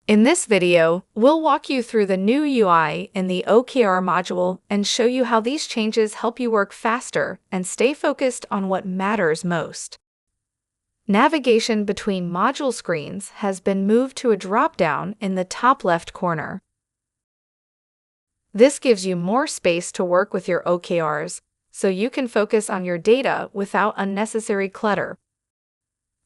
In this video, we'll walk you through the new UI in the OKR module and show you how these changes help you work faster and stay focused on what matters most. Navigation between module screens has been moved to a dropdown in the top left corner. This gives you more space to work with your OKRs, so you can focus on your data without unnecessary clutter.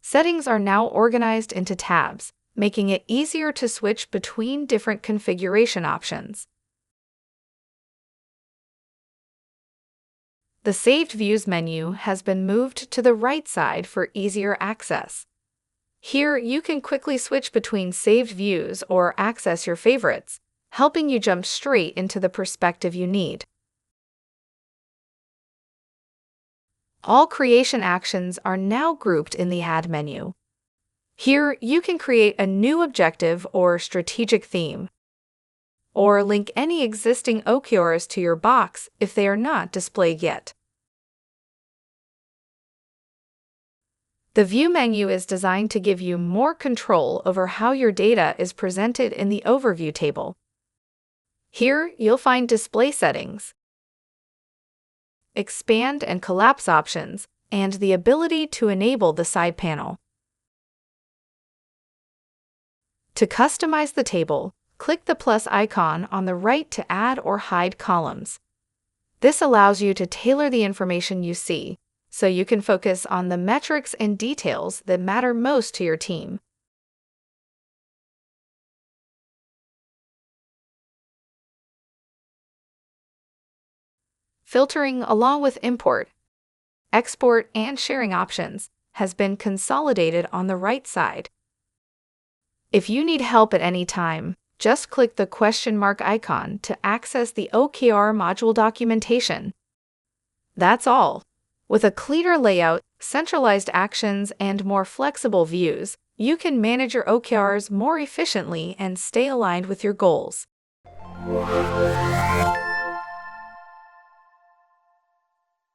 Settings are now organized into tabs, making it easier to switch between different configuration options. The Saved Views menu has been moved to the right side for easier access. Here, you can quickly switch between saved views or access your favorites, helping you jump straight into the perspective you need. All creation actions are now grouped in the Add menu. Here, you can create a new objective or strategic theme, or link any existing OKRs to your box if they are not displayed yet. The View menu is designed to give you more control over how your data is presented in the Overview table. Here, you'll find display settings, expand and collapse options, and the ability to enable the side panel. To customize the table, click the plus icon on the right to add or hide columns. This allows you to tailor the information you see, so you can focus on the metrics and details that matter most to your team. Filtering along with import, export, and sharing options has been consolidated on the right side. If you need help at any time, just click the question mark icon to access the OKR module documentation. That's all. With a cleaner layout, centralized actions, and more flexible views, you can manage your OKRs more efficiently and stay aligned with your goals.